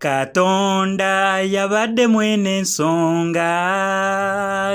Katonda yabadde mwene nsonga,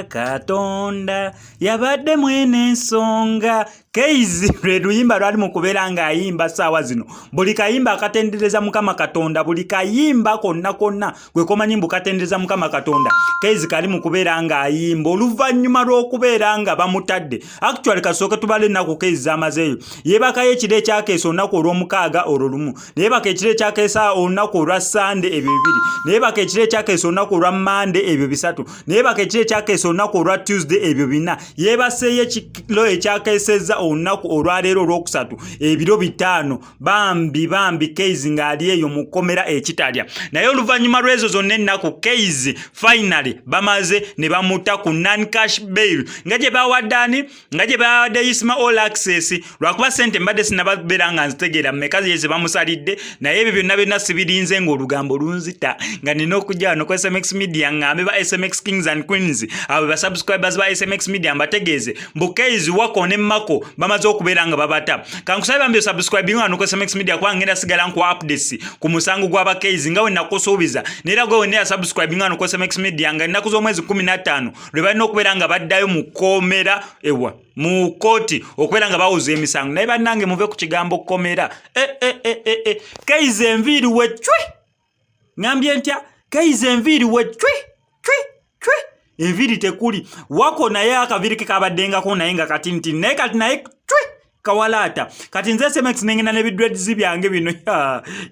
Katonda yabadde mwene nsonga. Keizi lwe luyimba lwali mu kubeera ng'ayimba ssaawa zino. Buli kayimba akatendereza Mukama Katonda, buli kayimba konna konna gwe komanyi mbu katendereza Mukama Katonda. Keizi kali mu kubeera ng'ayimba oluvannyuma lw'okubeera nga bamutadde. Actually kasooke tubale ennaku Keizi amazeeyo. Yeebakayo ekiro ekyakeesa olunaku olw'omukaaga olwo lumu. Neyeebaka ekiro ekyakeesa olunaku olwa Sande ebyo bibiri. Neyeebaka ekiro ekyakeesa olunaku olwa Mande ebyo bisatu. Neyeebaka ekiro ekyakeesa olunaku olwa Tuesday ebyo bina. Yeebaseeyo ekiro ekyakeesezza olunaku olwaleero olwokusatu ebiro bitaano. Bambi Keizi ng'ali eyo mu kkomera ekitalya. Naye oluvannyuma lw'ezo zonna ennaku Keizi finally bamaze ne bamuta ku non-cash bail. Nga gye bawadde Isma All Access lwakuba ssente mbadde sinnababeera nga nzitegeera mmeka ze bamusalidde, naye ebyo byonna sibirinze ng'olugambo lunzita nga nina okujja wano ku SMX Media ng'ambe ba SMX Kings and Queens abo ba subscribers ba SMX Media mbategeeze mbu Keizi Wako ne Mako bamaze okubeera nga babata. Kankusabe bambi subscribing wano ku SMX Media kwa ngenda sigala nku updates ku musango gw'aba Keizi nga we nakusuubiza nera gwe ne subscribing wano ku SMX Media nga nnaku z'omwezi 15 lwe balina okubeera nga baddayo mu kkomera ewa mu kooti okubeera nga bawuza emisango. Naye bannange muve ku kigambo kkomera. Keizi enviiri we cwi ngambye ntya Keizi enviiri we cwi enviiri tekuli. Wako naye akaviiri ke kabaddengako naye nga katinitini naye kati naye cwi kawalaata. Kati nze SMX nengenda n'ebidreads byange bino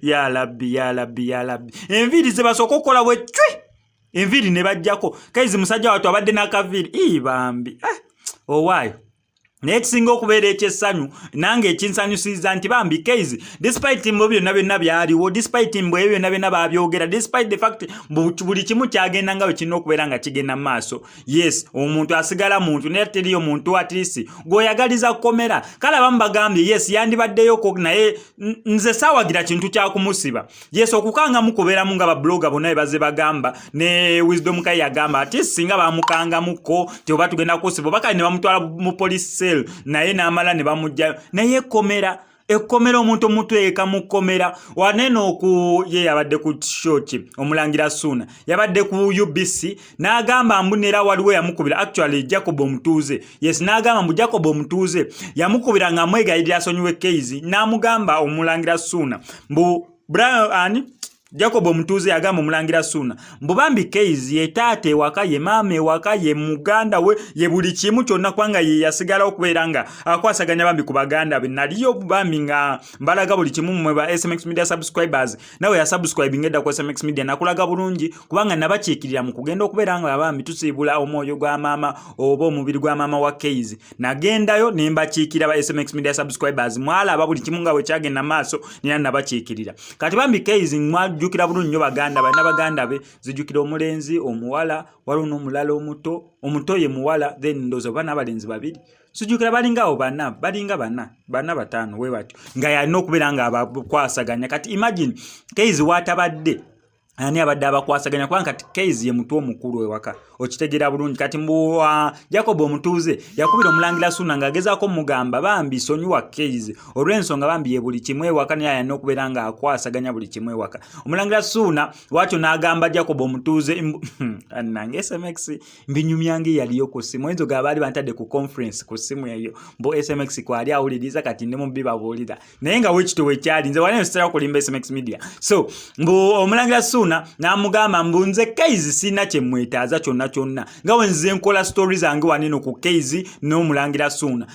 ya labbi enviiri ze basooka okukola we cwi enviiri ne bajjako. Keizi musajja watu abadde n'akaviiri bambi owaayo. Naye kisinga okubeera ekyessanyu nange ekinsanyusiza nti bambi Keizi despite mbu byonna byaliwo, despite mbu ebyo byonna babyogera, despite the fact buli kimu kyagenda nga bwe kirina okubeera nga kigenda mu maaso. Yes, omuntu asigala muntu naye teriyo muntu at least gw'oyagaliza kukomera. Kale abamu bagambye yes yandibaddeyoko naye nze saawagira kintu kya kumusiba. Yes, okukangamu kubeeramu nga babloga bonna baze bagamba ne Wisdom Kai yagamba ati singa bamukangamuko teoba tugenda kusiba bakali ne bamutwala mu police naye n'amala ne bamujja naye ekkomera omuntu eka mu kkomera waneno ku ye yabadde ku shoki Omulangira Ssuuna yabadde ku UBC n'agamba mbu nera waliwo yamukubira actually Jacob Omutuuze. Yes, n'agamba mbu Jacob Omutuuze yamukubira nga mwegayirira asonyiwe Keizi n'amugamba Omulangira Ssuuna mbu Jacob Omutuuze yagamba Omulangira Ssuuna mbu bambi Keizi ye taata ewaka ye maama ewaka ye muganda we ye buli kimu kyonna kwanga ye yasigala okubeera nga akwasaganya bambi ku baganda be. Naliyo bambi nga mbalaga buli kimu mwe ba SMX Media subscribers nawe ya subscribing edda ku SMX Media nakulaga bulungi kubanga nabakiikirira mu kugenda okubeera nga bambi tusiibula omwoyo gwa maama oba omubiri gwa maama wa Keizi. Nagendayo ne mbakiikira ba SMX Media subscribers mwalaba buli kimu nga bwe kyagenda maaso nina nabakiikirira. Kati bambi Keizi jukira bulungi nyo baganda be zijukira omulenzi omuwala waliwo n'omulala omuto ye muwala then ndozo bana abalenzi babiri sijukira balingaawo bana bataano we batyo nga yalina okubeera nga abakwasaganya. Kati imagine Keizi watabadde ani abadde abakwasaganya kubanga kati Keizi ye mutu omukulu ewaka okitegeera bulungi. Kati mbu Jacob Omutuuze yakubira Omulangira Ssuuna ng'agezaako mugamba bambi sonyiwa Keizi olw'ensonga bambi ye buli kimu ewaka naye alina okubeera nga akwasaganya buli kimu ewaka. Omulangira Ssuuna watyo n'agamba Jacob Omutuuze nange SMX mbinyumyange yaliyo ku ssimu enzo gabaali bantadde ku conference ku ssimu eyo mbu SMX kwali awuliriza kati ne mu bibabuulira naye nga wekito wekyali nze wali nsitera kulimba SMX Media. So mbu Omulangira Ssuuna n'amugamba mbu nze Keizi sina kye mwetaaza kyonna nga wenze nkola stories zange waneno ku Keizi n'Omulangira Ssuuna.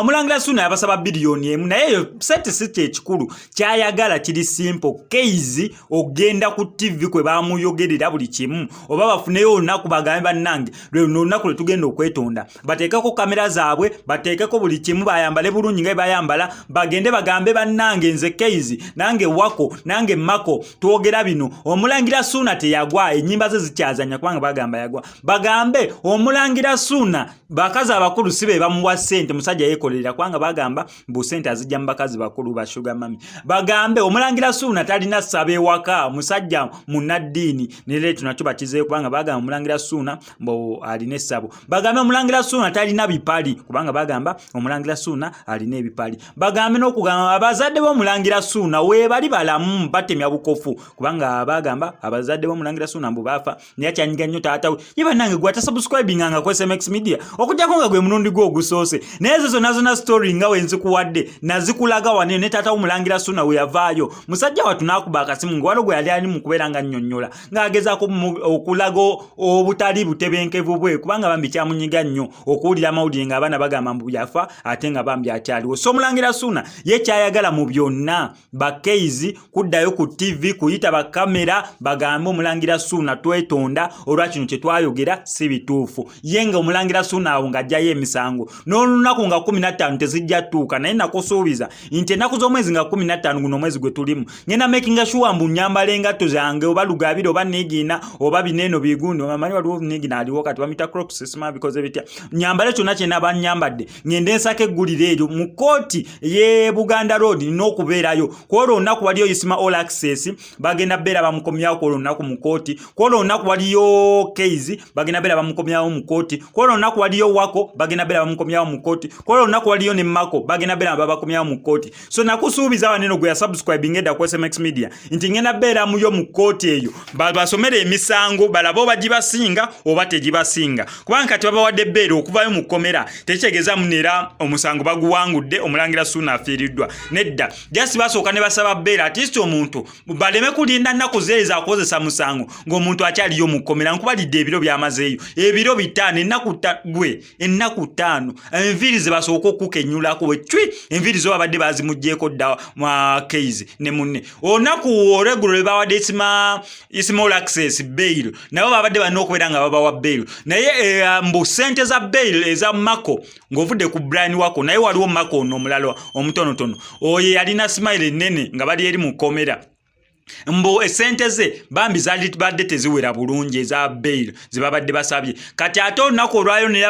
Omulangira Ssuuna yabasaba biliyoni emu naye eyo sente si kyekikulu kyayagala kiri simple. Keizi ogenda ku TV kwe bamuyogerera buli kimu oba bafuneyo olunaku bagambe bannange olunaku lwe tugenda okwetonda bateekeko kamera zaabwe bateekeko buli kimu bayambale bulungi nga bayambala bagende bagambe bannange nze Keizi nange Wako nange Mako twogera bino. Omulangira Ssuuna teyagwa ennyimba ze zikyazanya kubanga bagamba yagwa bagambe Omulangira Ssuuna bakazi abakulu sibe bamuwa ssente musajja yekolerera kwanga bagamba mbu ssente azijja mu bakazi bakulu ba sugar mami. Bagambe Omulangira Ssuuna talina ssaba ewaka musajja munnaddiini nere tunakyo bakizeeyo kubanga bagamba Omulangira Ssuuna mbu alina essabo. Bagambe Omulangira Ssuuna talina bipali kubanga bagamba Omulangira Ssuuna alina ebipali. Bagambe n'okugamba abazadde b'Omulangira Ssuuna we bali balamu batemya bukofu kubanga bagamba bagamba abazadde b'omulangira Ssuuna mbu baafa naye akyanyiga nnyo taata we ye bannange gwe atasubscribinganga ku SMX Media okujjako nga gwe mulundi gwe ogusoose naye ezo zonna story nga we nzikuwadde nazikulaga wane ne taata w'omulangira Ssuuna we yavaayo musajja wattu n'akuba akasimu nga waliwo gwe yali ali mu kubeera nga nnyonnyola ng'agezaako okulaga obutali butebenkevu bwe kubanga bambi kyamunyiga nnyo okuwulira amawulire ng'abaana bagamba mbu yafa ate nga bambi akyaliwo so omulangira Ssuuna ye kyayagala mu byonna bakeizi kuddayo ku TV kuyita bakamera bagambe omulangira Ssuuna twetonda olwa kino kye twayogera si bituufu ye nga omulangira Ssuuna awo ng'ajjayo emisango n'olunaku nga 15 tezijja tuuka naye nakusuubiza nti ennaku z'omwezi nga 15 guno omwezi gwe tulimu ngenda making sure mbu nyambala engatto zange oba lugabire oba neegina oba bineeno bigundi omanyi waliwo neegina aliwo kati bamita Crocs sima bikoze bitya nyambale kyonna kye naba nyambadde ngende nsaka eggulire eryo mu kooti ye Buganda Road n'okubeerayo kwolwo olunaku waliyo Isima All Access bagenda beera bamukomyawo kwolwo olunaku mu kooti kwolwo olunaku waliyo Keizi bagenda beera bamukomyawo mu kooti kwolwo olunaku waliyo Wako bagenda beera bamukomyawo mu kooti kwolwo olunaku waliyo ne Mako bagenda beera babakomyawo mu kooti so nakusuubiza waneno gwe yasubscribing edda ku SMX Media nti ngenda beera muyo mu kooti eyo basomere emisango balaba oba gibasinga oba tegibasinga kubanga kati babawadde beera okuvayo mu kkomera tekitegeeza munera omusango baguwangudde omulangira Ssuuna afiiriddwa nedda just basooka ne basaba beera at least omuntu baleme kulinda nnaku zeeza akozesa musango ng'omuntu akyaliyo mu kkomera nkubalidde ebiro byamazeeyo ebiro 5 ennaku 5 enviiri ze basooka okukenyulako wetwi enviiri zo babadde bazimuggyeko dda Keizi ne munne olunaku olweggulo lwe bawadde Isima All Access bail nabo babadde balina okubeera nga babawa bail naye mbu ssente za bail eza Mako ng'ovudde ku Brian Wako naye waliwo Mako ono omulala omutonotono oyo yalina smile ennene nga bali eri mu kkomera mbo esente ze bambi zali badde teziwera bulungi eza bail zibabadde basabye kati ate olunaku olwayo ne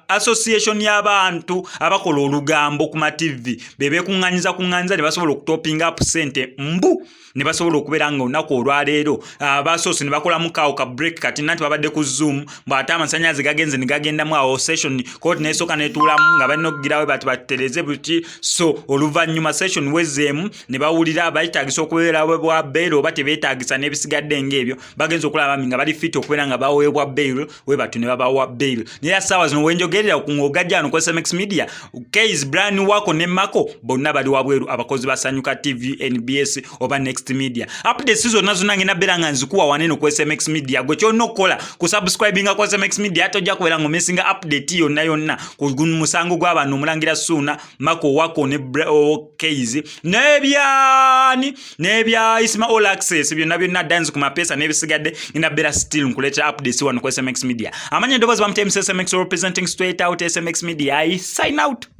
association y'abantu abakola olugambo ku ma TV bebekuŋŋanyiza ne basobola okutopinga up sente mbu ne basobola okubeera nga olunaku olwaleero abasoose ne bakola mukaawo ka break kati nanti babadde ku Zoom bw'ate amasannyalaze gagenze ne gagendamu awo session kooti n'esooka n'etuulamu nga balina okugirawo bati batereze buti so oluvannyuma session wezeemu ne bawulira bayitaagisa okubeera bwa bail oba tebeetaagisa n'ebisigadde ng'ebyo bagenza okulaba nga bali fit okubeera nga baweebwa bail we batu ne babawa bail naye essaawa zino wenjogerera ng'ogajja wano ku SMX Media Keizi Brian Wako ne Mako bonna bali wabweru abakozi basanyuka TV NBS oba Next Media updates zonna ngenda beera nga nzikuwa waneno ku SMX Media gwe kyonna okukola ku subscribinga ku SMX Media tojja kubeera nga omesinga update yonna ku musango gw'abantu omulangira Ssuuna Mako Wako ne Keizi n'ebya Isima All Access byonna dance ku mapesa n'ebisigadde ngenda beera still nkuleeta updates wano ku SMX Media amanya eddoboozi bamutya SMX representing straight out SMX Media I sign out.